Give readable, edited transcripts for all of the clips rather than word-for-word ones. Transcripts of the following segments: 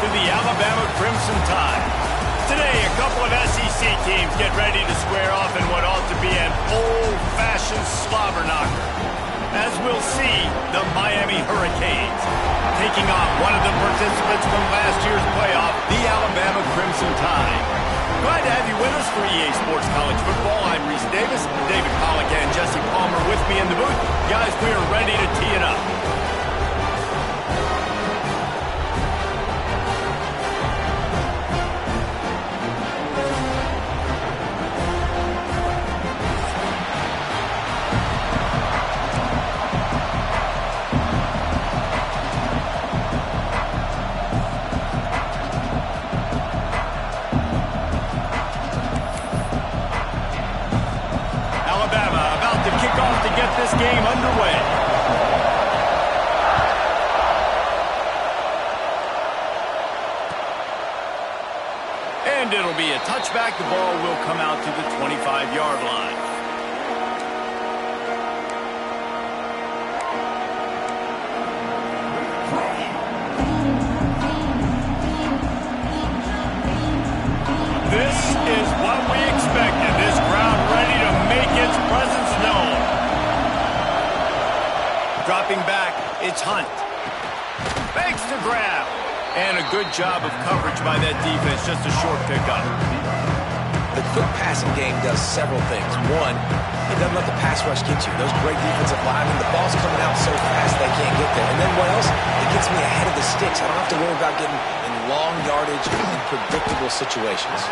to the Alabama Crimson Tide. Today, a couple of SEC teams get ready to square off in what ought to be an old-fashioned slobber knocker. As we'll see, the Miami Hurricanes taking on one of the participants from last year's playoff, the Alabama Crimson Tide. Glad to have you with us for EA Sports College Football. I'm Reese Davis, David Pollack and Jesse Palmer with me in the booth. Guys, we are ready to tee it up. This game underway. And it'll be a touchback. The ball will come out to the 25-yard line. This is what we expected. This crowd ready to make its presence known. Dropping back, it's Hunt. Fakes to grab. And a good job of coverage by that defense, just a short pickup. The quick passing game does several things. One, it doesn't let the pass rush get you. Those great defensive linemen, the ball's coming out so fast they can't get there. And then what else? It gets me ahead of the sticks. I don't have to worry about getting in long yardage in predictable situations.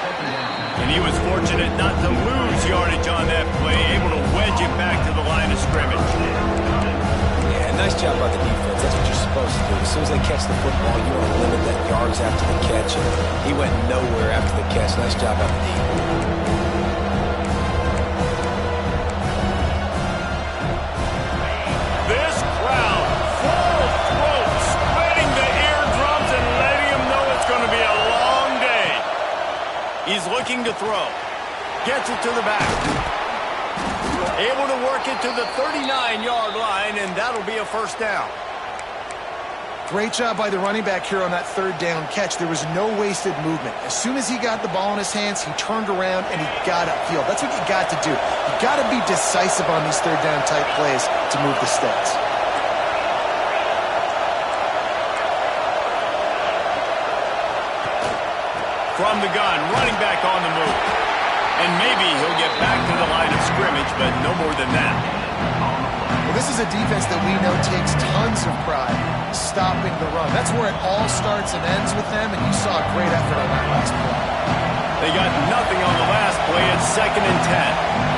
And he was fortunate not to lose yardage on that play, able to wedge it back to the line of scrimmage. Nice job by the defense. That's what you're supposed to do. As soon as they catch the football, you want to limit that yards after the catch. And he went nowhere after the catch. Nice job by the defense. This crowd, full throat, spreading the eardrums and letting him know it's going to be a long day. He's looking to throw. Gets it to the back. Able to work it to the 39-yard line, and that'll be a first down. Great job by the running back here on that third down catch. There was no wasted movement. As soon as he got the ball in his hands, he turned around and he got upfield. That's what you got to do. You got to be decisive on these third down type plays to move the sticks. From the gun, running back on the move. And maybe he'll get back to the line of scrimmage, but no more than that. Well, this is a defense that we know takes tons of pride stopping the run. That's where it all starts and ends with them, and you saw a great effort on that last play. They got nothing on the last play. It's 2nd and 10.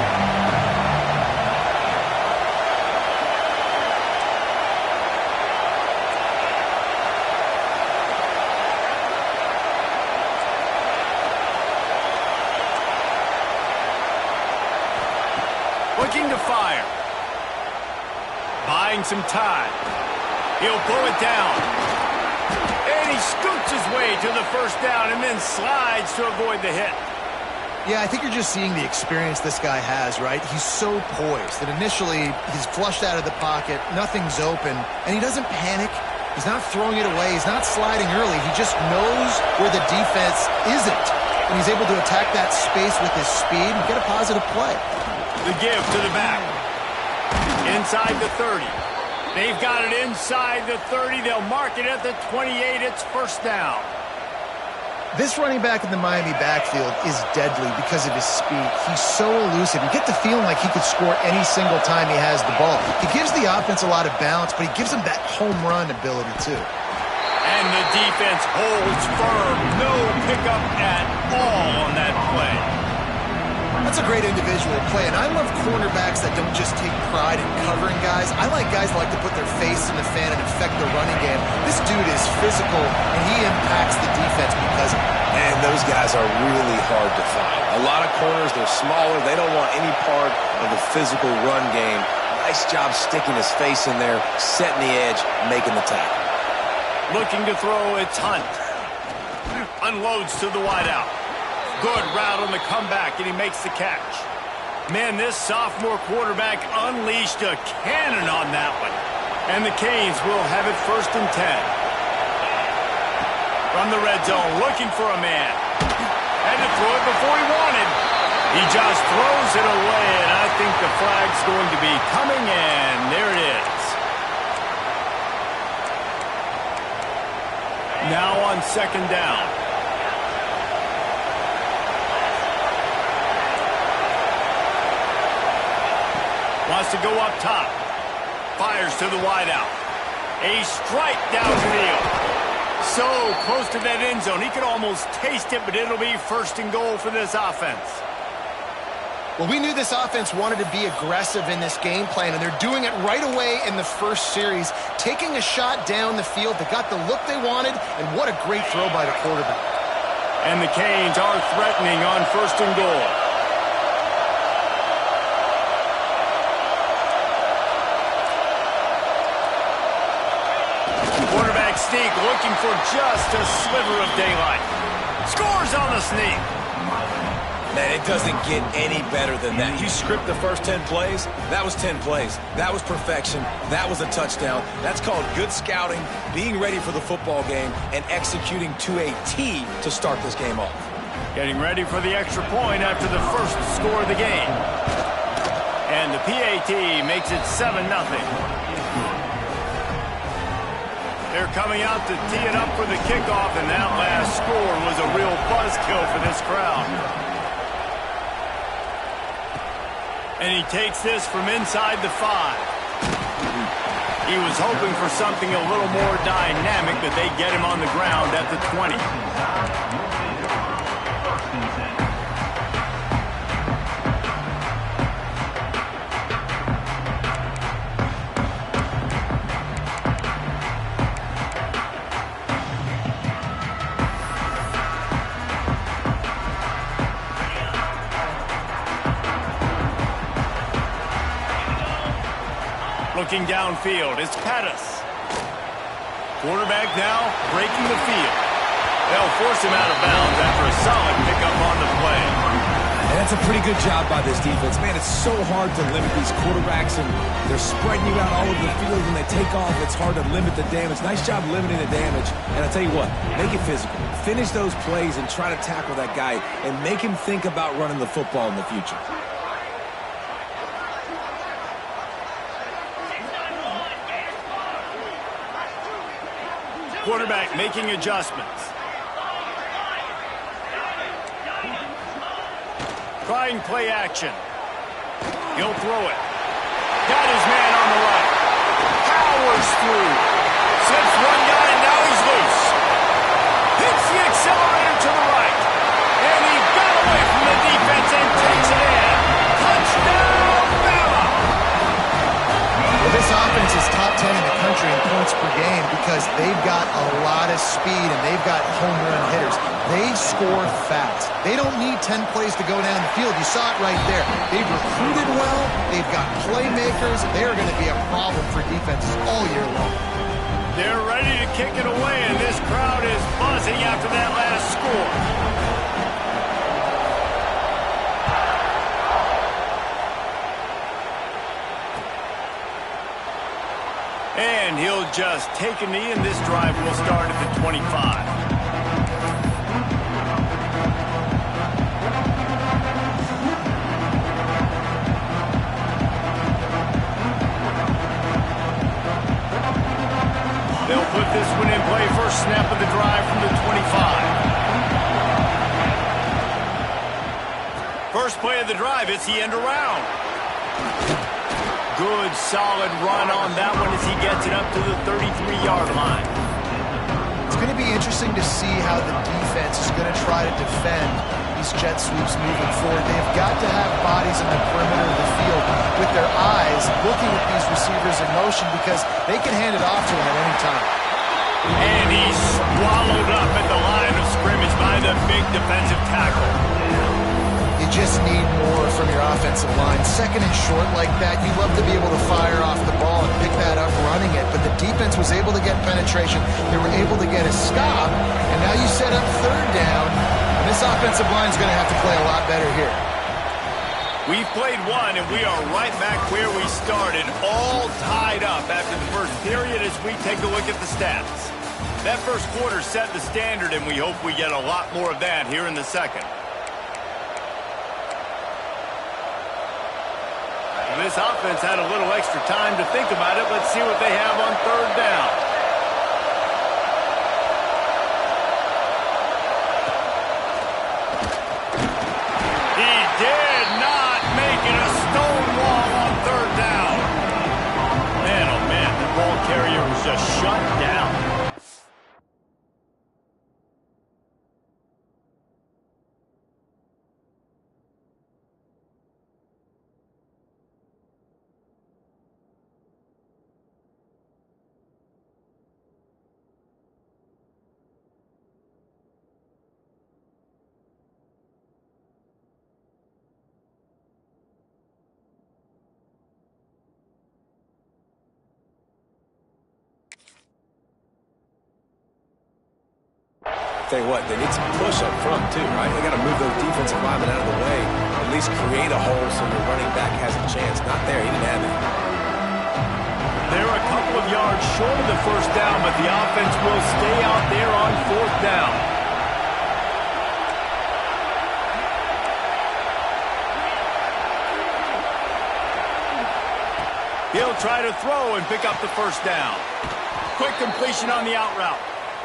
Looking to fire. Buying some time. He'll pull it down. And he scoots his way to the first down and then slides to avoid the hit. Yeah, I think you're just seeing the experience this guy has, right? He's so poised that initially he's flushed out of the pocket, nothing's open, and he doesn't panic. He's not throwing it away. He's not sliding early. He just knows where the defense isn't. And he's able to attack that space with his speed and get a positive play. The give to the back. Inside the 30. They've got it inside the 30. They'll mark it at the 28. It's first down. This running back in the Miami backfield is deadly because of his speed. He's so elusive. You get the feeling like he could score any single time he has the ball. He gives the offense a lot of balance, but he gives them that home run ability too. And the defense holds firm. No pickup at all on that play. That's a great individual play, and I love cornerbacks that don't just take pride in covering guys. I like guys that like to put their face in the fan and affect the running game. This dude is physical, and he impacts the defense because of it. And those guys are really hard to find. A lot of corners, they're smaller. They don't want any part of the physical run game. Nice job sticking his face in there, setting the edge, making the tackle. Looking to throw, it's Hunt. Unloads to the wideout. Good route on the comeback, and he makes the catch. Man, this sophomore quarterback unleashed a cannon on that one. And the Canes will have it 1st and 10. From the red zone, looking for a man. Had to throw it before he wanted. He just throws it away, and I think the flag's going to be coming, and there it is. Now on second down. Wants to go up top. Fires to the wideout. A strike downfield. So close to that end zone. He could almost taste it, but it'll be first and goal for this offense. Well, we knew this offense wanted to be aggressive in this game plan, and they're doing it right away in the first series, taking a shot down the field. They got the look they wanted, and what a great throw by the quarterback. And the Canes are threatening on first and goal. Quarterback sneak, looking for just a sliver of daylight. Scores on the sneak. Man, it doesn't get any better than that. You script the first 10 plays, that was 10 plays. That was perfection. That was a touchdown. That's called good scouting, being ready for the football game, and executing to a T to start this game off. Getting ready for the extra point after the first score of the game. And the PAT makes it 7-0. They're coming out to tee it up for the kickoff, and that last score was a real buzzkill for this crowd. And he takes this from inside the 5. He was hoping for something a little more dynamic, but they get him on the ground at the 20. Looking downfield, it's Pettis. Quarterback now breaking the field. They'll force him out of bounds after a solid pickup on the play. And that's a pretty good job by this defense. Man, it's so hard to limit these quarterbacks, and they're spreading you out all over the field. When they take off, it's hard to limit the damage. Nice job limiting the damage. And I'll tell you what, make it physical. Finish those plays and try to tackle that guy and make him think about running the football in the future. Quarterback making adjustments. Trying play action. He'll throw it. Got his man on the right. Powers through. Slips one guy, and now he's loose. Hits the accelerator to the right. And he got away from the defense and takes it in. Touchdown, Bama! Well, this offense is top 10 in the country in points per game because they've got a lot of speed and they've got home run hitters. They score fast. They don't need 10 plays to go down the field. You saw it right there. They've recruited well. They've got playmakers. They are going to be a problem for defenses all year long. They're ready to kick it away, and this crowd is buzzing after that last score. And he'll just take a knee, and this drive will start at the 25. They'll put this one in play. First snap of the drive from the 25. First play of the drive, it's the end around. Good, solid run on that one as he gets it up to the 33-yard line. It's going to be interesting to see how the defense is going to try to defend these jet sweeps moving forward. They've got to have bodies in the perimeter of the field with their eyes looking at these receivers in motion because they can hand it off to them at any time. And he's swallowed up at the line of scrimmage by the big defensive tackle. You just need more from your offensive line. Second and short like that, you love to be able to fire off the ball and pick that up running it, but the defense was able to get penetration. They were able to get a stop, and now you set up third down, and this offensive line is going to have to play a lot better here. We've played one, and we are right back where we started, all tied up after the first period as we take a look at the stats. That first quarter set the standard, and we hope we get a lot more of that here in the second. This offense had a little extra time to think about it. Let's see what they have on third down. He did not make it a stone wall on third down. Man, oh man, the ball carrier was just shut down. Tell you what, they need some push up front too, right? They got to move those defensive linemen out of the way, at least create a hole so the running back has a chance. Not there, he didn't have it. They're a couple of yards short of the first down, but the offense will stay out there on fourth down. He'll try to throw and pick up the first down. Quick completion on the out route.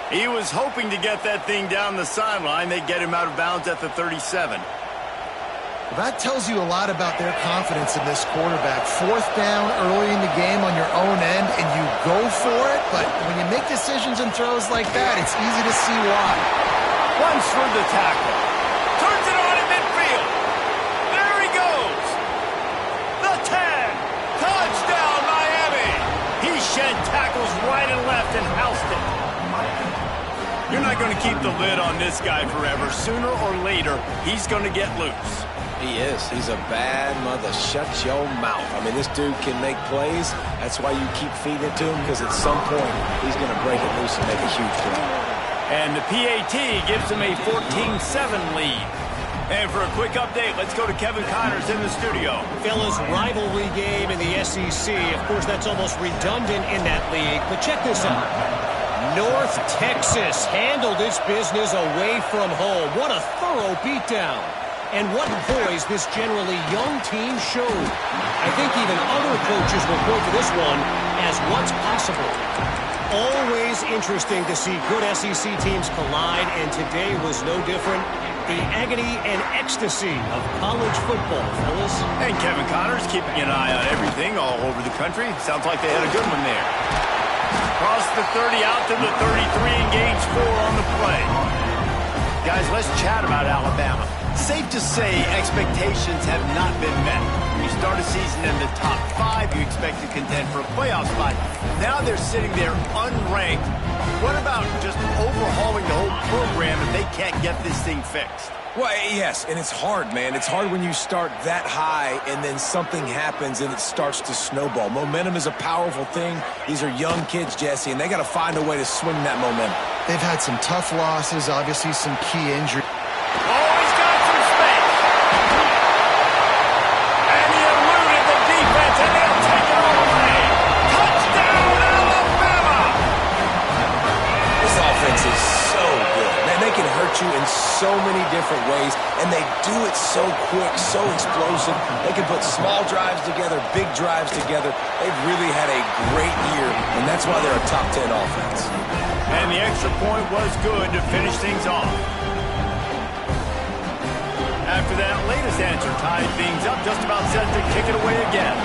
He was hoping to get that thing down the sideline. They get him out of bounds at the 37. Well, that tells you a lot about their confidence in this quarterback. Fourth down early in the game on your own end, and you go for it. But when you make decisions and throws like that, it's easy to see why. Runs through the tackle. Turns it on in midfield. There he goes. The 10. Touchdown, Miami. He shed tackles right and left and housed it. You're not going to keep the lid on this guy forever. Sooner or later, he's going to get loose. He is. He's a bad mother. Shut your mouth. I mean, this dude can make plays. That's why you keep feeding it to him, because at some point, he's going to break it loose and make a huge play. And the PAT gives him a 14-7 lead. And for a quick update, let's go to Kevin Connors in the studio. Fellas, rivalry game in the SEC. Of course, that's almost redundant in that league. But check this out. North Texas handled its business away from home. What a thorough beatdown. And what poise this generally young team showed. I think even other coaches will point to this one as what's possible. Always interesting to see good SEC teams collide, and today was no different. The agony and ecstasy of college football, fellas. And Kevin Connors keeping an eye on everything all over the country. Sounds like they had a good one there. Across the 30, out to the 33, engage 4 on the play. Guys, let's chat about Alabama. Safe to say expectations have not been met. You start a season in the top 5, you expect to contend for a playoff spot. Now they're sitting there unranked. What about just overhauling the whole program if they can't get this thing fixed? Well, yes, and it's hard, man. It's hard when you start that high and then something happens and it starts to snowball. Momentum is a powerful thing. These are young kids, Jesse, and they got to find a way to swing that momentum. They've had some tough losses, obviously some key injuries. Oh, he's got some space. And he eluded the defense, and they'll take it all away. Touchdown, Alabama! This offense is so good. Man, they can hurt you in so many different ways, and they do it so quick, so explosive. They can put small drives together, big drives together. They've really had a great year, and that's why they're a top 10 offense. And the extra point was good to finish things off. After that latest answer tied things up, just about set to kick it away again.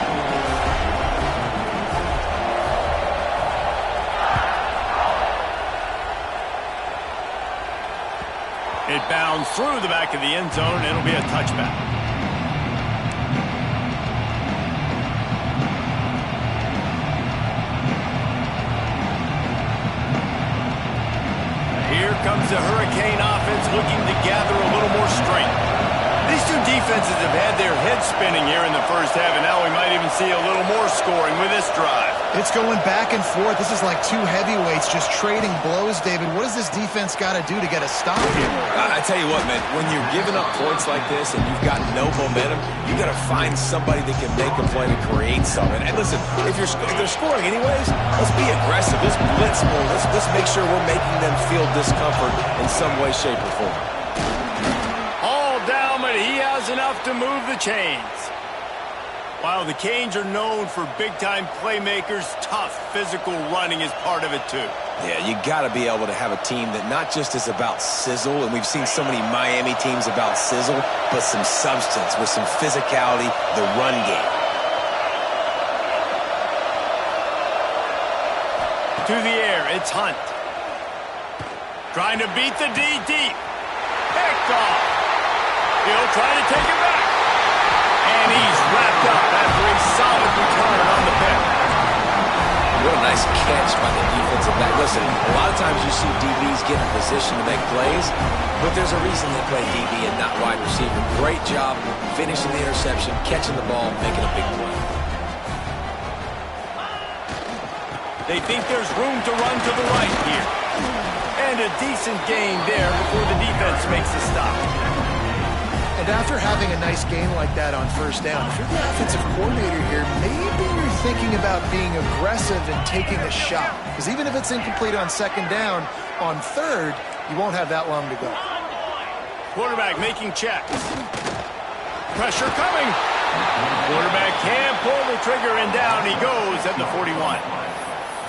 It bounds through the back of the end zone. It'll be a touchback. Here comes the Hurricane offense looking to gather a little more strength. These two defenses have had their heads spinning here in the first half, and now we might even see a little more scoring with this drive. It's going back and forth. This is like two heavyweights just trading blows, David. What does this defense got to do to get a stop here? I tell you what, man, when you're giving up points like this and you've got no momentum, you got to find somebody that can make a play to create something. And listen, if they're scoring anyways, let's be aggressive. Let's blitz more. Let's make sure we're making them feel discomfort in some way, shape, or form. All down, but he has enough to move the chains. While the Canes are known for big-time playmakers, tough physical running is part of it too. Yeah, you got to be able to have a team that not just is about sizzle, and we've seen so many Miami teams about sizzle, but some substance with some physicality, the run game. To the air, it's Hunt. Trying to beat the D deep. Picked off. He'll try to take it back. And he's wrapped up after a solid return on the pick. What a nice catch by the defensive back. Listen, a lot of times you see DBs get in position to make plays, but there's a reason they play DB and not wide receiver. Great job finishing the interception, catching the ball, making a big play. They think there's room to run to the right here. And a decent gain there before the defense makes the stop. And after having a nice game like that on first down, if you're the offensive coordinator here, maybe you're thinking about being aggressive and taking a shot. Because even if it's incomplete on second down, on third, you won't have that long to go. Quarterback making checks. Pressure coming. Quarterback can't pull the trigger, and down he goes at the 41.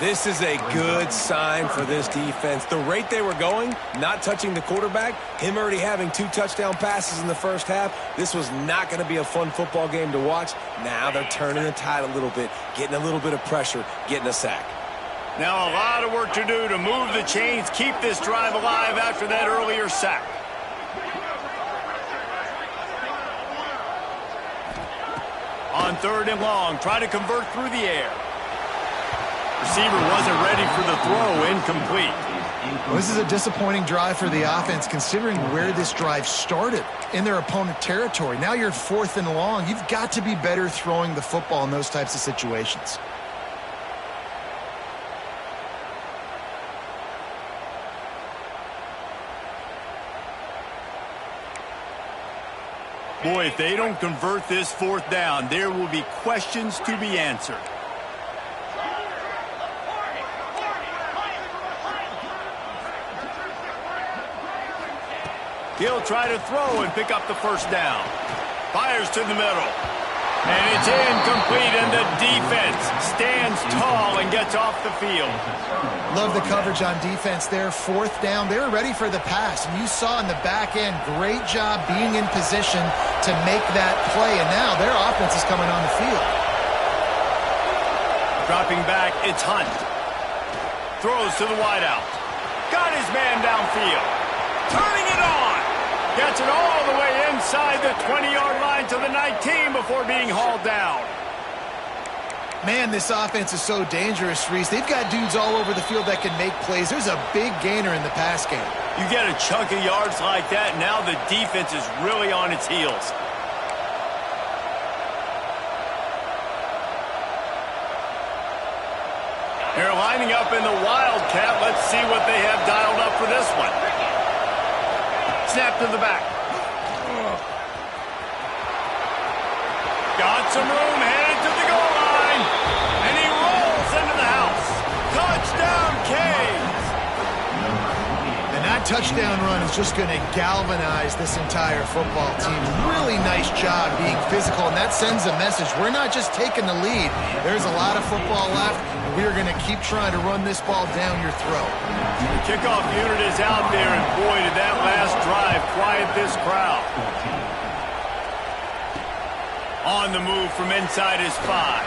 This is a good sign for this defense. The rate they were going, not touching the quarterback, him already having 2 touchdown passes in the first half, this was not going to be a fun football game to watch. Now they're turning the tide a little bit, getting a little bit of pressure, getting a sack. Now a lot of work to do to move the chains, keep this drive alive after that earlier sack. On third and long, try to convert through the air. Receiver wasn't ready for the throw, incomplete. Well, this is a disappointing drive for the offense, considering where this drive started, in their opponent territory. Now you're 4th and long. You've got to be better throwing the football in those types of situations. Boy, if they don't convert this 4th down, there will be questions to be answered. He'll try to throw and pick up the first down. Fires to the middle. And it's incomplete, and the defense stands tall and gets off the field. Love the coverage on defense there. 4th down. They were ready for the pass. And you saw in the back end, great job being in position to make that play. And now their offense is coming on the field. Dropping back, it's Hunt. Throws to the wideout. Got his man downfield. Turning it on. Gets it all the way inside the 20-yard line to the 19 before being hauled down. Man, this offense is so dangerous, Reese. They've got dudes all over the field that can make plays. There's a big gainer in the pass game. You get a chunk of yards like that, now the defense is really on its heels. They're lining up in the Wildcat. Let's see what they have dialed up for this one. Snap to the back. Got some room, headed to the goal line. And he rolls into the house. Touchdown, Canes. And that touchdown run is just going to galvanize this entire football team. Really nice job being physical, and that sends a message. We're not just taking the lead. There's a lot of football left, and we are going to keep trying to run this ball down your throat. The kickoff unit is out there, and boy, did that last drive quiet this crowd. On the move from inside his 5.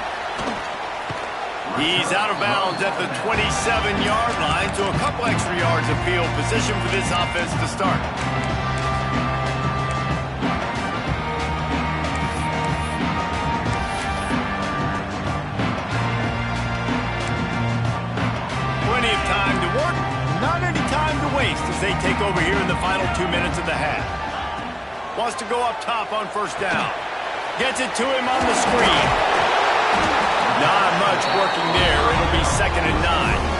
He's out of bounds at the 27-yard line, so a couple extra yards of field position for this offense to start. Plenty of time to work, not any time to waste as they take over here in the final 2 minutes of the half. Wants to go up top on first down. Gets it to him on the screen. Not much working there. It'll be 2nd and 9.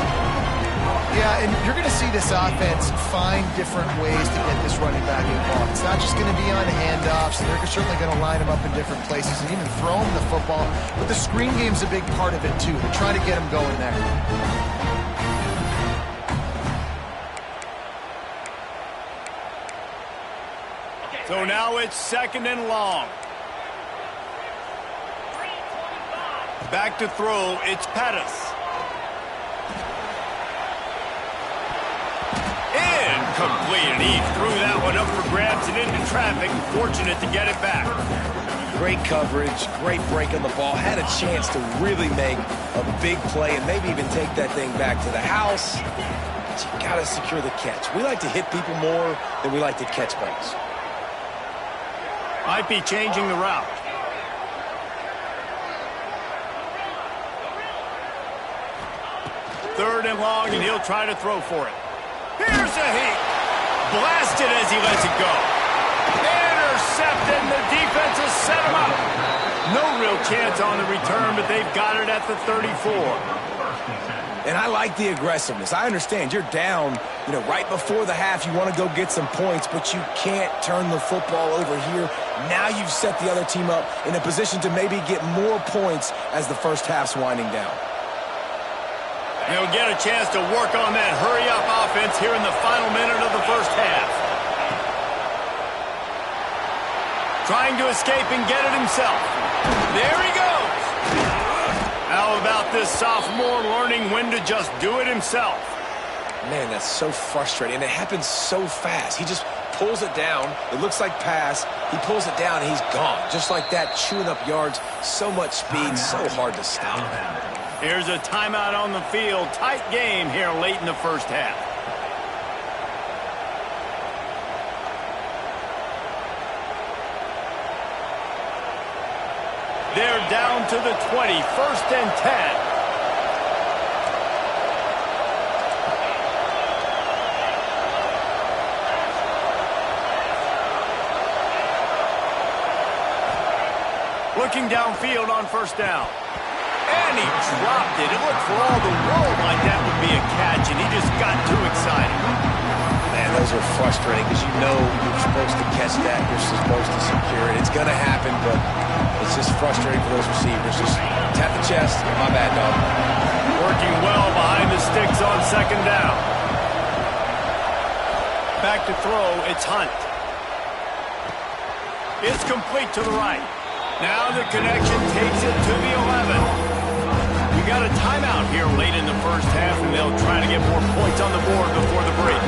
Yeah, and you're going to see this offense find different ways to get this running back involved. It's not just going to be on handoffs. They're certainly going to line him up in different places and even throw him the football. But the screen game's a big part of it, too. They try to get him going there. So now it's 2nd and long. Back to throw, it's Pettis. Incomplete, and he threw that one up for grabs and into traffic. Fortunate to get it back. Great coverage, great break on the ball. Had a chance to really make a big play and maybe even take that thing back to the house. But you got to secure the catch. We like to hit people more than we like to catch balls. Might be changing the route. Third and long, and he'll try to throw for it. Here's a heat. Blasted as he lets it go. Intercepted, and the defense has set him up. No real chance on the return, but they've got it at the 34. And I like the aggressiveness. I understand you're down, right before the half. You want to go get some points, but you can't turn the football over here. Now you've set the other team up in a position to maybe get more points as the first half's winding down. They'll get a chance to work on that hurry-up offense here in the final minute of the first half. Trying to escape and get it himself. There he goes. How about this sophomore learning when to just do it himself? Man, that's so frustrating, and it happens so fast. He just pulls it down. It looks like pass. He pulls it down, and he's gone. Just like that, chewing up yards. So much speed, so hard to stop. Here's a timeout on the field. Tight game here late in the first half. They're down to the 20. 1st and 10. Looking downfield on 1st down. And he dropped it. It looked for all the world like that would be a catch, and he just got too excited. Man, those are frustrating because you're supposed to catch that. You're supposed to secure it. It's going to happen, but it's just frustrating for those receivers. Just tap the chest. My bad, dog. Working well behind the sticks on 2nd down. Back to throw. It's Hunt. It's complete to the right. Now the connection takes it to the 11. We got a timeout here late in the first half, and they'll try to get more points on the board before the break.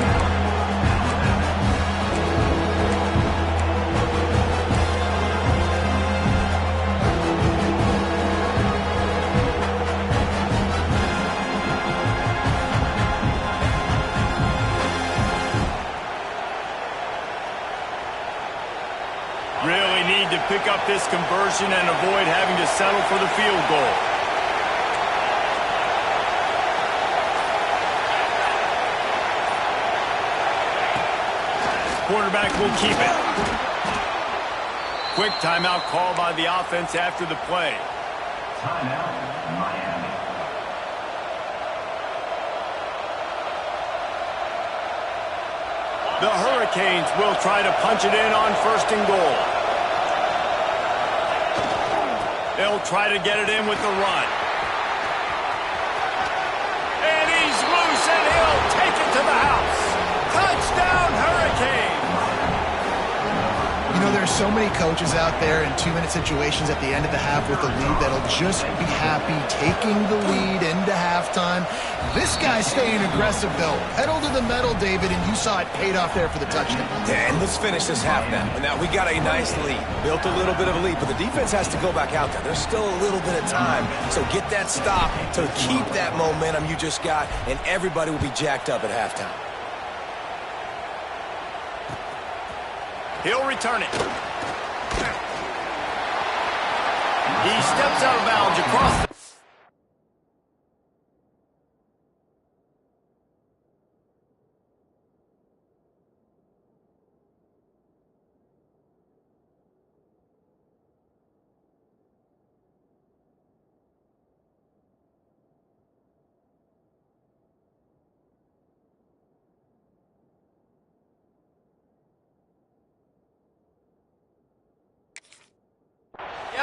Really need to pick up this conversion and avoid having to settle for the field goal. Quarterback will keep it. Quick timeout call by the offense after the play. Timeout, Miami. The Hurricanes will try to punch it in on 1st and goal. They'll try to get it in with the run. And he's loose, and he'll take it to the house. Touchdown, Hurricanes! There's so many coaches out there in 2-minute situations at the end of the half with the lead that'll just be happy taking the lead into halftime. This guy's staying aggressive, though. Pedal to the metal, David, and you saw it paid off there for the touchdown. And let's finish this half now. Now, we got a nice lead. Built a little bit of a lead, but the defense has to go back out there. There's still a little bit of time. So get that stop to keep that momentum you just got, and everybody will be jacked up at halftime. He'll return it. He steps out of bounds across the...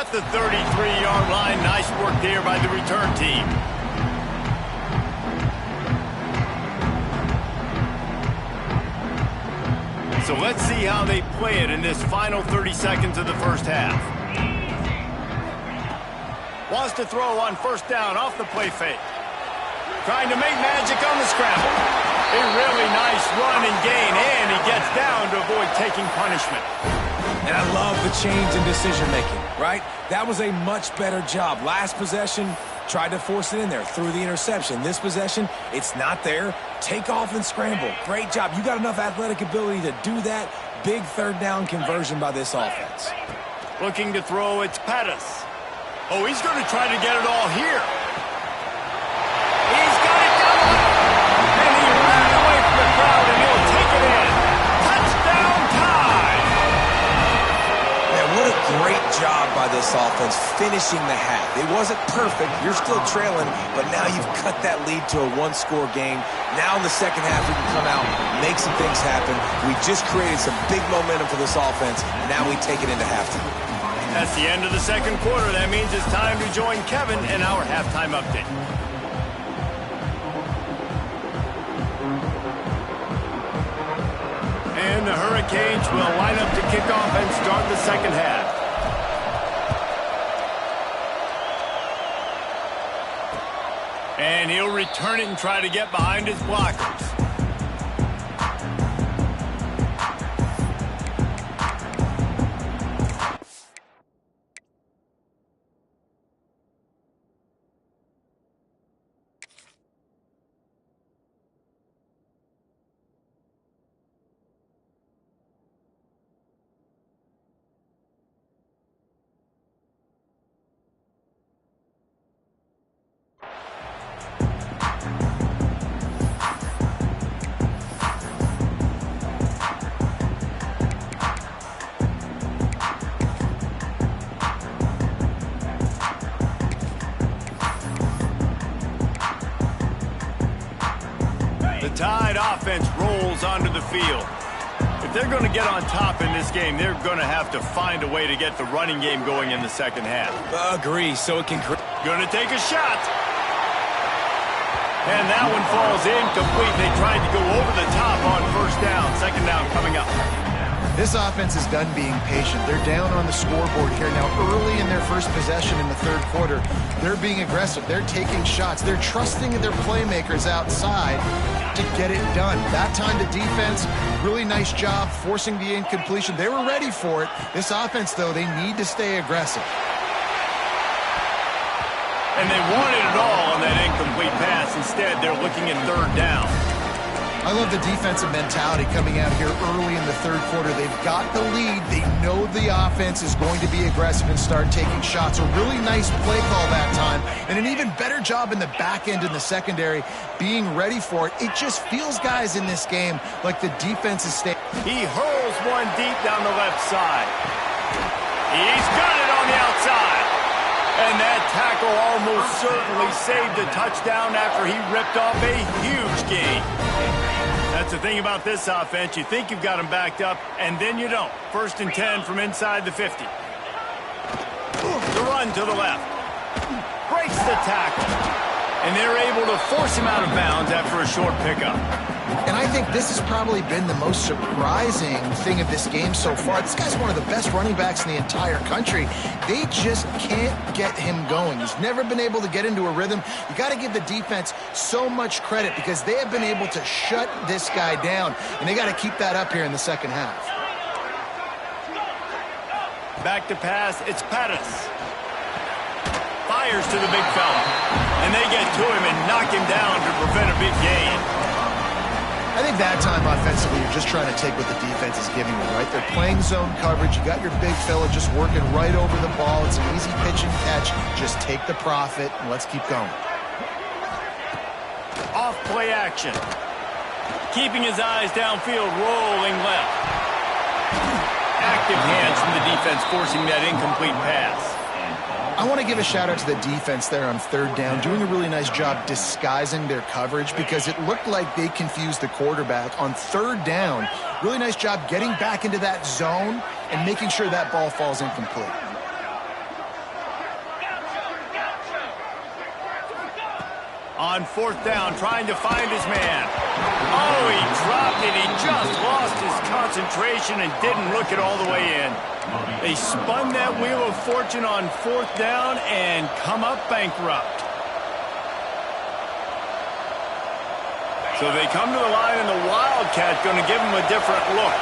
at the 33-yard line. Nice work there by the return team. So let's see how they play it in this final 30 seconds of the first half. Wants to throw on first down off the play fake. Trying to make magic on the scramble. A really nice run and gain, and he gets down to avoid taking punishment. And I love the change in decision-making, right? That was a much better job. Last possession, tried to force it in there, threw the interception. This possession, it's not there. Take off and scramble. Great job. You got enough athletic ability to do that. Big third down conversion by this offense. Looking to throw, it's Pettis. Oh, he's going to try to get it all here. He's got it down the left. And he ran away from the crowd, and he'll take it in. Touchdown time! Man, what a great job by this offense finishing the half. It wasn't perfect. You're still trailing, but now you've cut that lead to a one-score game. Now in the second half, we can come out, make some things happen. We just created some big momentum for this offense. Now we take it into halftime. That's the end of the second quarter. That means it's time to join Kevin in our halftime update. And the Hurricanes will line up to kick off and start the second half. And he'll return it and try to get behind his blockers. Tide offense rolls onto the field. If they're going to get on top in this game, they're going to have to find a way to get the running game going in the second half. Agree, so it can... Going to take a shot. And that one falls incomplete. They tried to go over the top on first down. Second down coming up. This offense is done being patient. They're down on the scoreboard here now early in their first possession in the third quarter. They're being aggressive. They're taking shots. They're trusting their playmakers outside to get it done. That time the defense, really nice job forcing the incompletion. They were ready for it. This offense, though, they need to stay aggressive. And they wanted it all on that incomplete pass. Instead, they're looking at third down. I love the defensive mentality coming out here early in the third quarter. They've got the lead. They know the offense is going to be aggressive and start taking shots. A really nice play call that time, and an even better job in the back end in the secondary being ready for it. It just feels, guys, in this game like the defense is staying. He hurls one deep down the left side. He's got it on the outside. And that tackle almost certainly saved a touchdown after he ripped off a huge gain. That's the thing about this offense. You think you've got them backed up, and then you don't. 1st and 10 from inside the 50. The run to the left. Breaks the tackle. And they're able to force him out of bounds after a short pickup. And I think this has probably been the most surprising thing of this game so far. This guy's one of the best running backs in the entire country. They just can't get him going. He's never been able to get into a rhythm. You got to give the defense so much credit because they have been able to shut this guy down, and they got to keep that up here in the second half. Back to pass, it's Pettis. Fires to the big fella. And they get to him and knock him down to prevent a big gain. I think that time offensively, you're just trying to take what the defense is giving you, right? They're playing zone coverage. You got your big fella just working right over the ball. It's an easy pitch and catch. Just take the profit, and let's keep going. Off play action. Keeping his eyes downfield, rolling left. Active hands from the defense forcing that incomplete pass. I want to give a shout-out to the defense there on third down, doing a really nice job disguising their coverage because it looked like they confused the quarterback on third down. Really nice job getting back into that zone and making sure that ball falls incomplete. On fourth down, trying to find his man. Oh, he dropped it. He just lost his concentration and didn't look it all the way in. They spun that wheel of fortune on fourth down and come up bankrupt. So they come to the line, and the Wildcat going to give them a different look.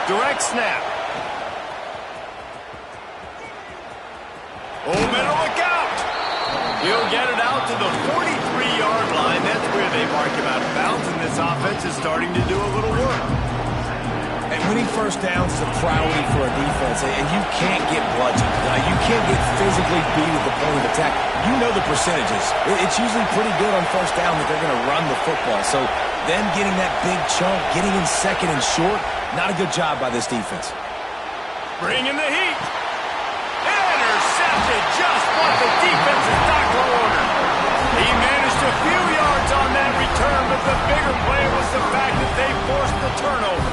Direct snap. Oh, better look out. He'll get it out to the 43-yard line. That's where they mark him out of bounds, and this offense is starting to do a little work. And winning first downs is a priority for a defense, and you can't get bludgeoned. You can't get physically beat at the point of attack. You know the percentages. It's usually pretty good on first down that they're going to run the football. So them getting that big chunk, getting in second and short, not a good job by this defense. Bringing the heat. Intercepted just what the defense's doctor ordered. He managed a few yards on that return, but the bigger play was the fact that they forced the turnover.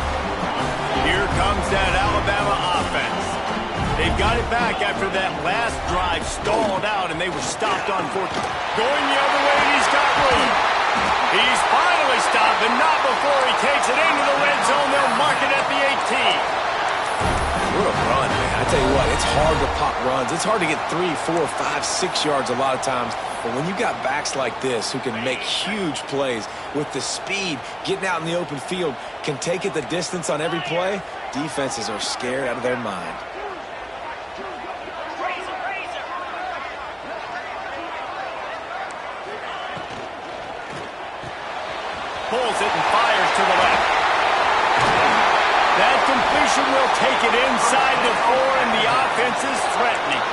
Here comes that Alabama offense. They've got it back after that last drive stalled out, and they were stopped on fourth. Going the other way, and he's got room. He's finally stopped, and not before he takes it into the red zone. They'll mark it at the 18. What a run, man. I tell you what, it's hard to pop runs. It's hard to get 3, 4, 5, 6 yards a lot of times. But when you got backs like this who can make huge plays with the speed, getting out in the open field, can take it the distance on every play, defenses are scared out of their mind. Pulls it and fires to the left. That completion will take it inside the 4, and the offense is threatening.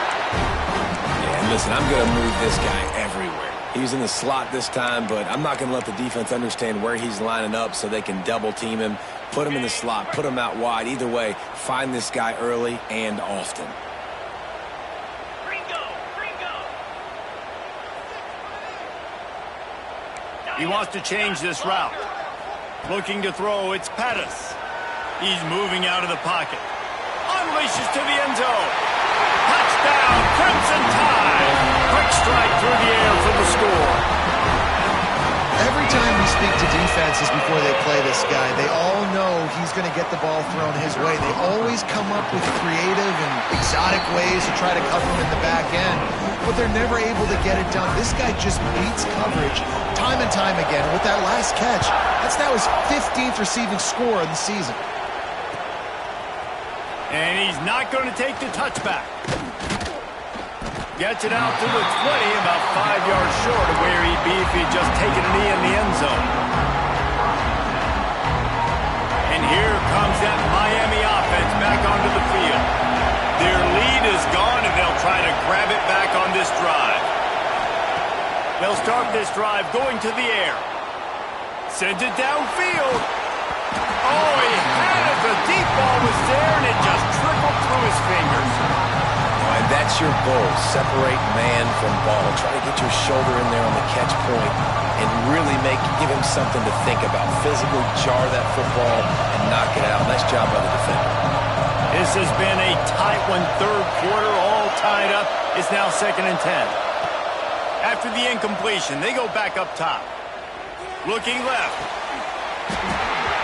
Yeah, and listen, I'm going to move this guy everywhere. He's in the slot this time, but I'm not going to let the defense understand where he's lining up so they can double team him, put him in the slot, put him out wide. Either way, find this guy early and often. He wants to change this route. Looking to throw, it's Pettis. He's moving out of the pocket. Unleashes to the end zone. Touchdown, Crimson Tide. Quick strike through the air for the score. Every time we speak to defenses before they play this guy, they all know he's going to get the ball thrown his way. They always come up with creative and exotic ways to try to cover him in the back end, but they're never able to get it done. This guy just beats coverage time and time again. With that last catch, that's now his 15th receiving score of the season. And he's not going to take the touchback. Gets it out to the 20, about 5 yards short of where he'd be if he'd just taken a knee in the end zone. And here comes that Miami offense back onto the field. Their lead is gone, and they'll try to grab it back on this drive. They'll start this drive going to the air. Sends it downfield. Oh, he had it. The deep ball was there, and it just trickled through his fingers. And that's your goal. Separate man from ball. Try to get your shoulder in there on the catch point and really give him something to think about. Physically jar that football and knock it out. Nice job by the defender. This has been a tight one, third quarter, all tied up. It's now 2nd and 10. After the incompletion, they go back up top. Looking left.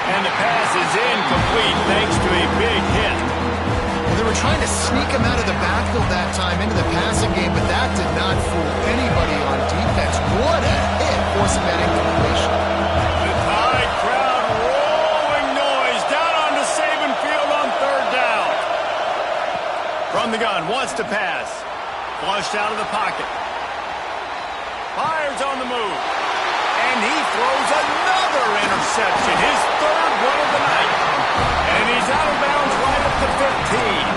And the pass is incomplete thanks to a big hit. Well, they were trying to sneak him out of the backfield that time into the passing game, but that did not fool anybody on defense. What a hit, forcing that incompletion. The Tide crowd rolling noise down onto Saban Field on 3rd down. From the gun, wants to pass. Flushed out of the pocket. Fires on the move. And he throws another interception, his 3rd one of the night. And he's out of bounds right at the 15.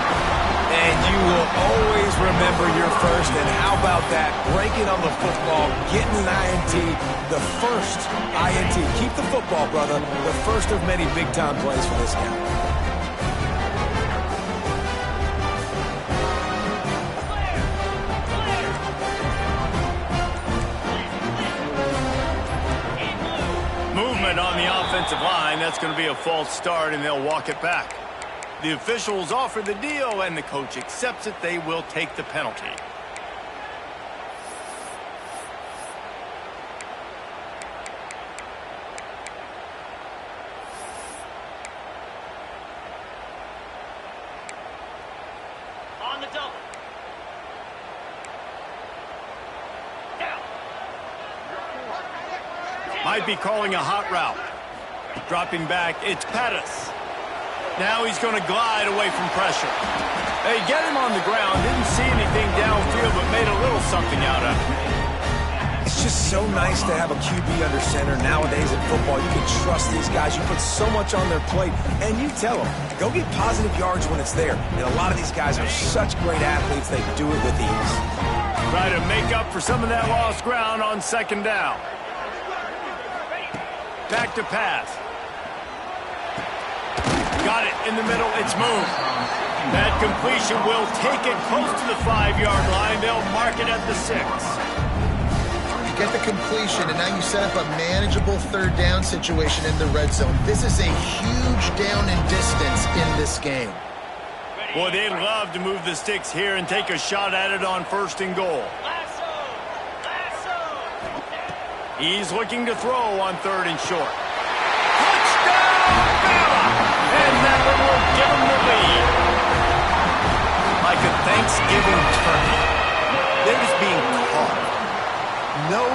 And you will always remember your first. And how about that? Breaking on the football, getting an INT, the first INT. Keep the football, brother. The first of many big-time plays for this guy. On the offensive line, that's going to be a false start, and they'll walk it back. The officials offer the deal, and the coach accepts it. They will take the penalty. Might be calling a hot route. Dropping back, it's Pettis. Now he's going to glide away from pressure. They get him on the ground. Didn't see anything downfield, but made a little something out of it. It's just so nice to have a QB under center. Nowadays in football, you can trust these guys. You put so much on their plate, and you tell them, go get positive yards when it's there. And a lot of these guys are such great athletes, they do it with ease. Try to make up for some of that lost ground on second down. Back to pass. Got it in the middle. It's moved. That completion will take it close to the 5-yard line. They'll mark it at the 6. You get the completion, and now you set up a manageable third down situation in the red zone. This is a huge down in distance in this game. Boy, they'd love to move the sticks here and take a shot at it on 1st and goal. He's looking to throw on 3rd and short. Touchdown, Bama! And that one will give him the lead. Like a Thanksgiving turkey. They're just being caught. No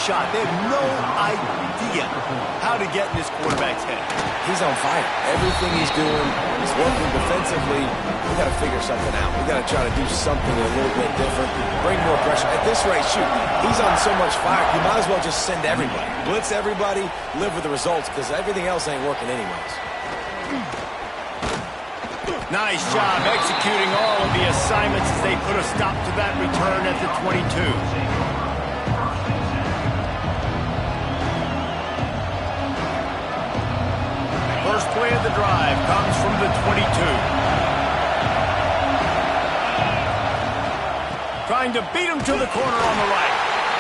shot. They have no idea how to get in this quarterback's head. He's on fire. Everything he's doing is working defensively. We got to figure something out. We got to try to do something a little bit different. Bring more pressure. At this rate, shoot, he's on so much fire, you might as well just send everybody. Blitz everybody, live with the results, because everything else ain't working anyways. Nice job executing all of the assignments as they put a stop to that return at the 22. First play of the drive comes from the 22. Trying to beat him to the corner on the right.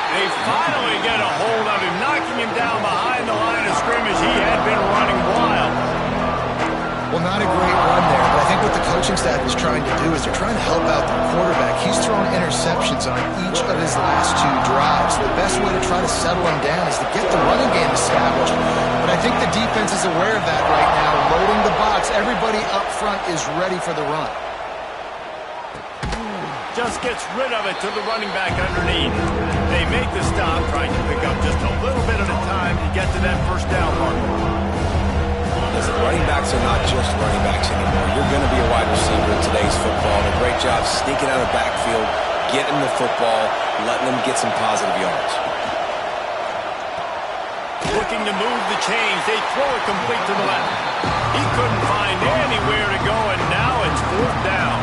They finally get a hold of him, knocking him down behind the line of scrimmage. He had been running wild. Well, not a great run there, but I think what the coaching staff is trying to do is they're trying to help out the quarterback. He's thrown interceptions on each of his last 2 drives. The best way to try to settle him down is to get the running game established. But I think the defense is aware of that right now, loading the box. Everybody up front is ready for the run. Just gets rid of it to the running back underneath. They make the stop, trying to pick up just a little bit at a time to get to that 1st down marker. Listen, running backs are not just running backs anymore. You're going to be a wide receiver in today's football. And a great job sneaking out of the backfield, getting the football, letting them get some positive yards. Looking to move the chains. They throw it complete to the left. He couldn't find anywhere to go, and now it's 4th down.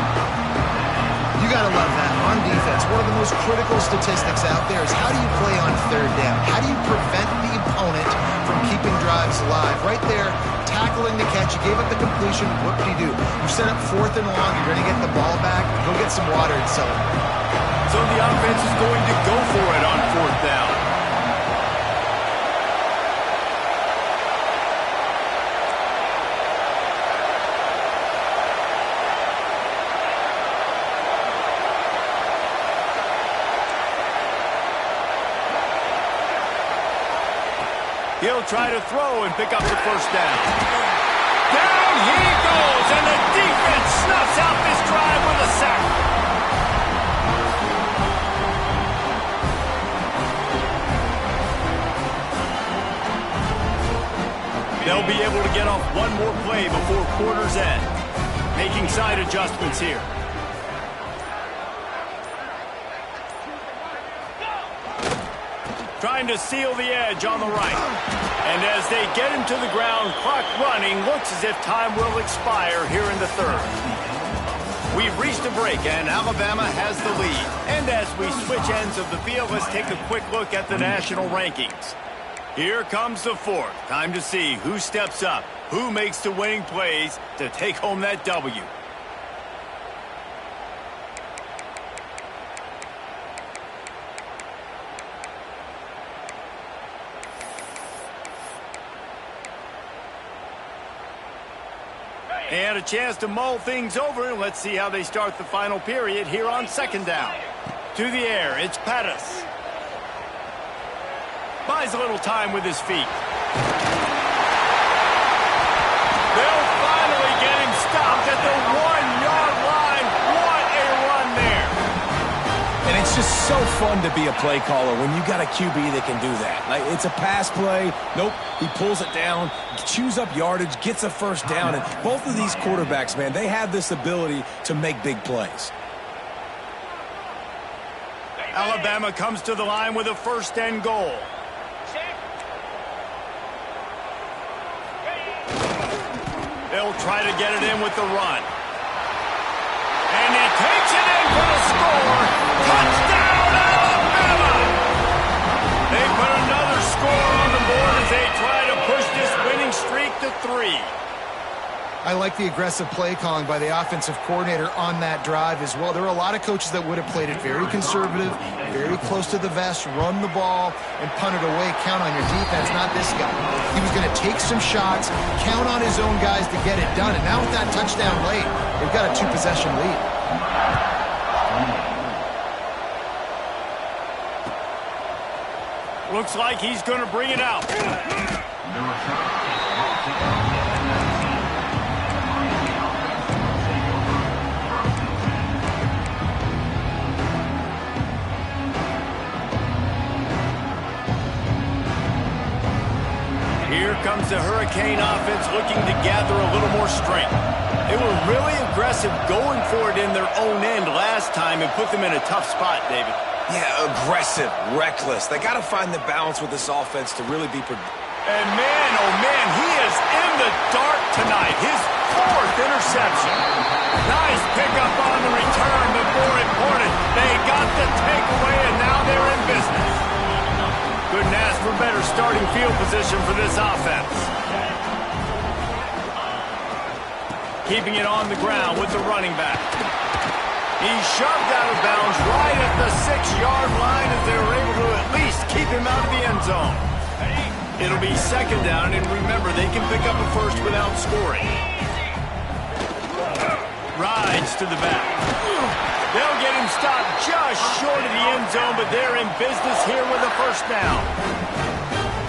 You got to love that. On defense, one of the most critical statistics out there is how do you play on 3rd down? How do you prevent the opponent from keeping drives alive? Right there, tackling the catch. You gave up the completion. What did he do? You set up 4th and long. You're going to get the ball back. Go get some water and celebrate. So the offense is going to go for it on 4th down. He'll try to throw and pick up the 1st down. Down he goes, and the defense snuffs out this drive with a sack. They'll be able to get off one more play before quarter's end. Making side adjustments here. Trying to seal the edge on the right. And as they get him to the ground, clock running, looks as if time will expire here in the 3rd. We've reached a break, and Alabama has the lead. And as we switch ends of the field, let's take a quick look at the national rankings. Here comes the 4th. Time to see who steps up, who makes the winning plays to take home that W. And a chance to mull things over. Let's see how they start the final period here on 2nd down. To the air, it's Pettis. Buys a little time with his feet. They'll finally get him stopped at the 1-yard line. What a run so fun to be a play caller when you got a QB that can do that. Like, it's a pass play. Nope, he pulls it down, chews up yardage, gets a first down. And both of these quarterbacks, man, they have this ability to make big plays. Alabama comes to the line with a 1st and goal. They'll try to get it in with the run. And he takes it in for the score. Touchdown, Alabama! They put another score on the board as they try to push this winning streak to 3. I like the aggressive play calling by the offensive coordinator on that drive as well. There were a lot of coaches that would have played it very conservative, very close to the vest, run the ball, and punt it away. Count on your defense, not this guy. He was going to take some shots, count on his own guys to get it done. And now with that touchdown late, they've got a 2-possession lead. Looks like he's going to bring it out. Here comes the Hurricane offense looking to gather a little more strength. They were really aggressive going for it in their own end last time and put them in a tough spot, David. Yeah, aggressive, reckless. They got to find the balance with this offense to really be And man, oh man, he is in the dark tonight. His 4th interception. Nice pickup on the return, but more important, they got the takeaway, and now they're in business. Couldn't ask for better starting field position for this offense. Keeping it on the ground with the running back. He's shoved out of bounds right at the 6-yard line as they were able to at least keep him out of the end zone. It'll be 2nd down, and remember, they can pick up a first without scoring. Rides to the back. They'll get him stopped just short of the end zone, but they're in business here with a 1st down.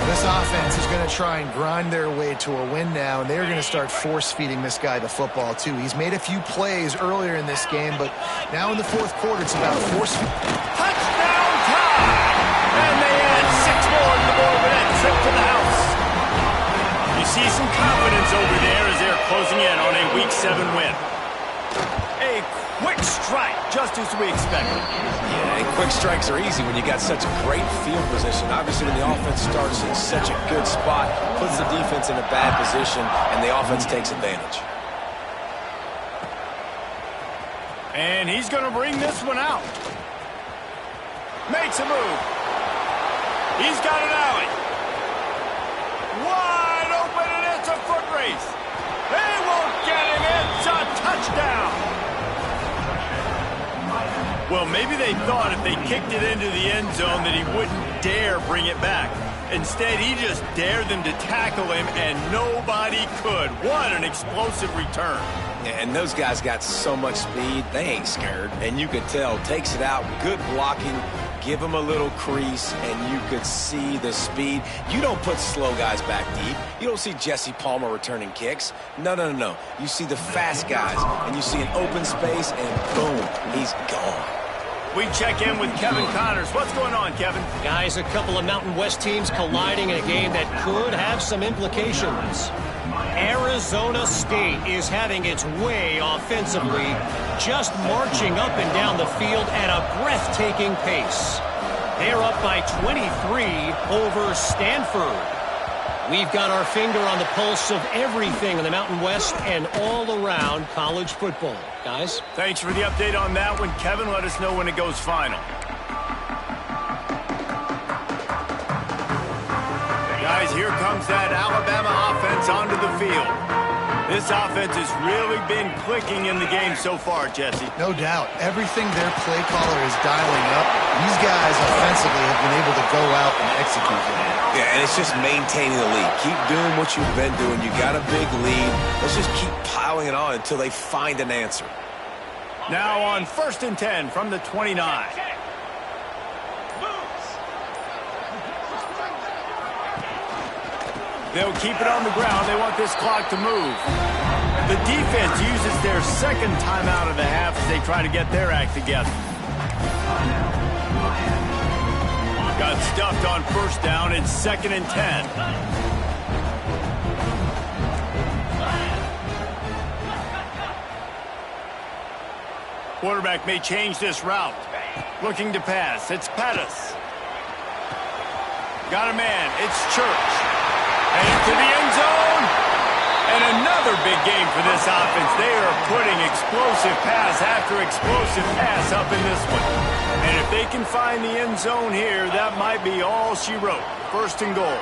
This offense is going to try and grind their way to a win now, and they're going to start force-feeding this guy the football, too. He's made a few plays earlier in this game, but now in the 4th quarter, it's about force-feeding. Touchdown time! And they add 6 more to the board with that trip to the house. You see some confidence over there as they're closing in on a Week 7 win. A quick strike, just as we expected. Yeah, and quick strikes are easy when you got such a great field position. Obviously, when the offense starts in such a good spot, puts the defense in a bad position, and the offense takes advantage. And he's going to bring this one out. Makes a move. He's got an alley. Wide open, and it's a foot race. They won't get him. It's a touchdown. Well, maybe they thought if they kicked it into the end zone that he wouldn't dare bring it back. Instead, he just dared them to tackle him, and nobody could. What an explosive return. And those guys got so much speed, they ain't scared. And you could tell, takes it out, good blocking, give him a little crease, and you could see the speed. You don't put slow guys back deep. You don't see Jesse Palmer returning kicks. No, no, no, no. You see the fast guys, and you see an open space, and boom, he's gone. We check in with Kevin Connors. What's going on, Kevin? Guys, a couple of Mountain West teams colliding in a game that could have some implications. Arizona State is having its way offensively, just marching up and down the field at a breathtaking pace. They're up by 23 over Stanford. We've got our finger on the pulse of everything in the Mountain West and all around college football. Guys? Thanks for the update on that one, Kevin. Let us know when it goes final. Guys, here comes that Alabama offense onto the field. This offense has really been clicking in the game so far, Jesse. No doubt. Everything their play caller is dialing up, these guys offensively have been able to go out and execute them. Yeah, and it's just maintaining the lead. Keep doing what you've been doing. You got a big lead. Let's just keep piling it on until they find an answer. Now on 1st and 10 from the 29. They'll keep it on the ground. They want this clock to move. The defense uses their 2nd timeout of the half as they try to get their act together. Got stuffed on first down. It's 2nd and 10. Quarterback may change this route. Looking to pass. It's Pettis. Got a man. It's Church. And into the end zone. And another big game for this offense. They are putting explosive pass after explosive pass up in this one. And if they can find the end zone here, that might be all she wrote. 1st and goal.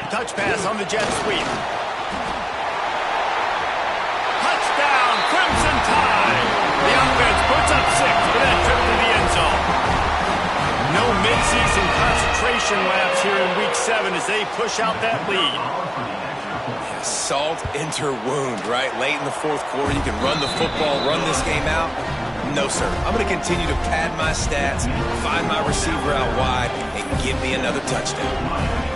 Touch pass on the jet sweep. Touchdown, Crimson Tide. The offense puts up 6 for that trip to the end zone. No midseason concentration laps here in Week 7 as they push out that lead. Salt enter wound, right? Late in the 4th quarter, you can run the football, run this game out. No, sir. I'm going to continue to pad my stats, find my receiver out wide, and give me another touchdown.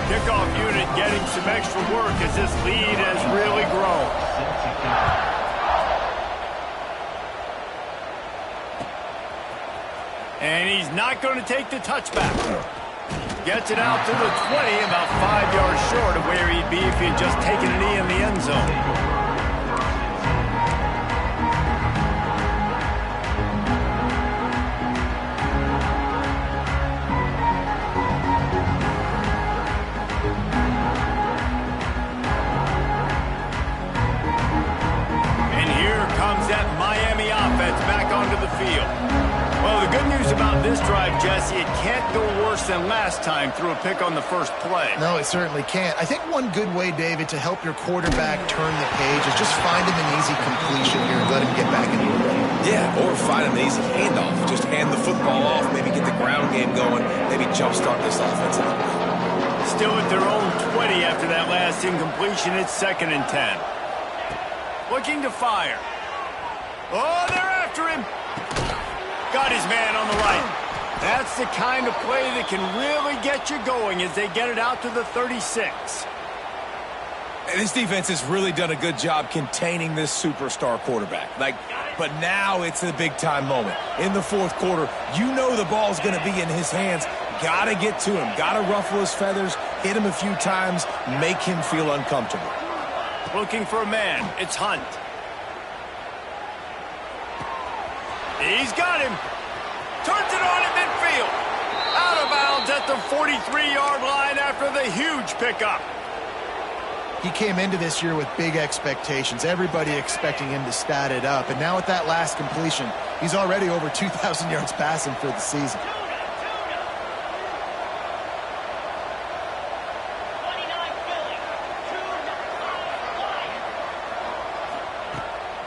Kickoff unit getting some extra work as this lead has really grown. And he's not going to take the touchback. Gets it out to the 20, about 5 yards short of where he'd be if he had just taken a knee in the end zone. And here comes that Miami offense back onto the field. Well, the good news about this drive, Jesse, it can't go worse than last time through a pick on the first play. No, it certainly can't. I think one good way, David, to help your quarterback turn the page is just find him an easy completion here and let him get back into the game. Yeah, or find him an easy handoff. Just hand the football off, maybe get the ground game going, maybe jumpstart this offense a little bit. Still at their own 20 after that last incompletion. It's 2nd and 10. Looking to fire. Oh, they're after him. Got his man on the right. That's the kind of play that can really get you going as they get it out to the 36. And this defense has really done a good job containing this superstar quarterback. But now it's a big-time moment. In the 4th quarter, you know the ball's going to be in his hands. Got to get to him. Got to ruffle his feathers, hit him a few times, make him feel uncomfortable. Looking for a man. It's Hunt. He's got him. Turns it on at midfield. Out of bounds at the 43-yard line after the huge pickup. He came into this year with big expectations. Everybody expecting him to stat it up. And now with that last completion, he's already over 2,000 yards passing for the season.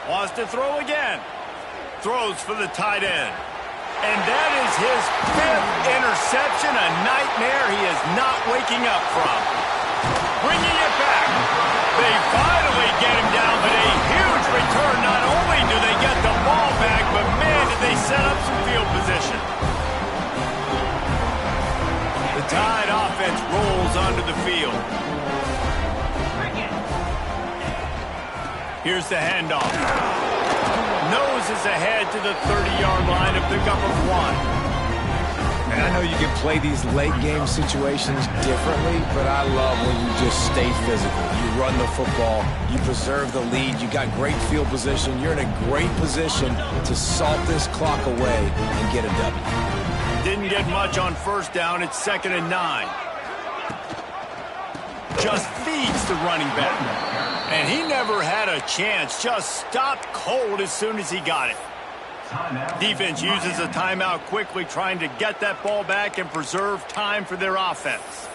Wants to throw again. Throws for the tight end. And that is his 5th interception, a nightmare he is not waking up from. Bringing it back. They finally get him down, but a huge return. Not only do they get the ball back, but man, did they set up some field position. The Tide offense rolls onto the field. Here's the handoff. Noses ahead to the 30-yard line, a pickup of 1. And I know you can play these late-game situations differently, but I love when you just stay physical. You run the football, you preserve the lead, you got great field position, you're in a great position to salt this clock away and get a W. Didn't get much on first down. It's 2nd and 9. Just feeds the running back. And he never had a chance. Just stopped cold as soon as he got it. Defense uses a timeout quickly, trying to get that ball back and preserve time for their offense.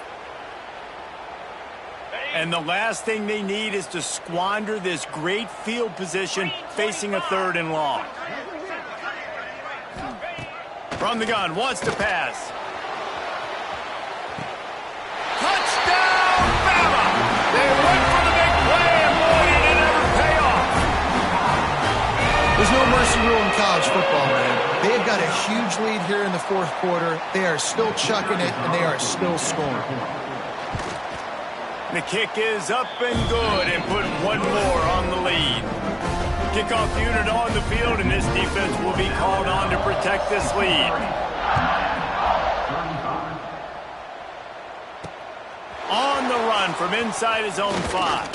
And the last thing they need is to squander this great field position facing a 3rd and long. From the gun, wants to pass. Touchdown, Bama! They went for the big play, and boy, did it ever pay off. There's no mercy rule in college football, man. They have got a huge lead here in the 4th quarter. They are still chucking it, and they are still scoring. The kick is up and good, and put one more on the lead. Kickoff unit on the field, and this defense will be called on to protect this lead. from inside his own 5.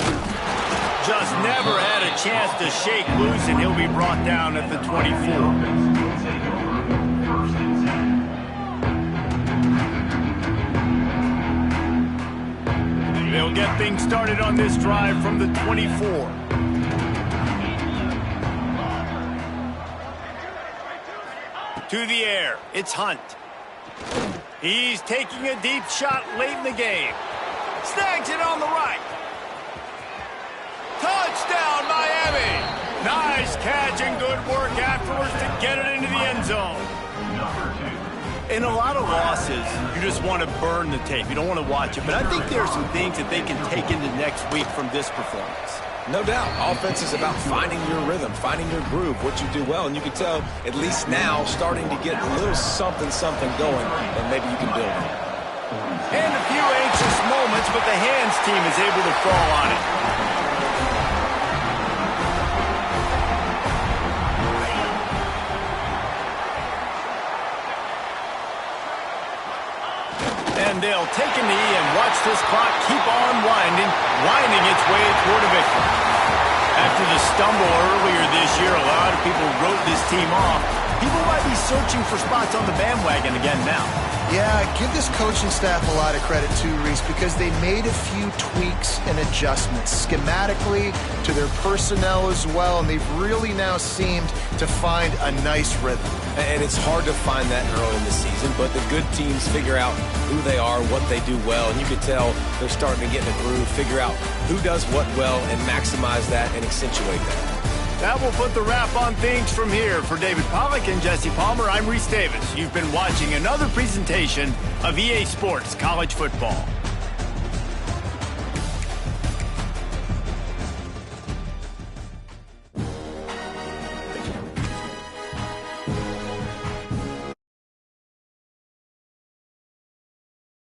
Just never had a chance to shake loose, and he'll be brought down at the 24. They'll get things started on this drive from the 24. To the air, it's Hunt. He's taking a deep shot late in the game. Snags it on the right. Touchdown, Miami! Nice catch and good work afterwards to get it into the end zone. In a lot of losses, you just want to burn the tape. You don't want to watch it. But I think there are some things that they can take into next week from this performance. No doubt. Offense is about finding your rhythm, finding your groove, what you do well. And you can tell, at least now, starting to get a little something going, and maybe you can build it. And a few anxious moments, but the hands team is able to fall on it. And they'll take a knee and watch this clock keep on winding its way toward a victory. After the stumble earlier this year, a lot of people wrote this team off. People might be searching for spots on the bandwagon again now. Yeah, give this coaching staff a lot of credit too, Reese, because they made a few tweaks and adjustments schematically to their personnel as well, and they've really now seemed to find a nice rhythm. And it's hard to find that early in the season, but the good teams figure out who they are, what they do well, and you can tell they're starting to get in a groove, figure out who does what well, and maximize that and accentuate that. That will put the wrap on things from here. For David Pollack and Jesse Palmer, I'm Reese Davis. You've been watching another presentation of EA Sports College Football.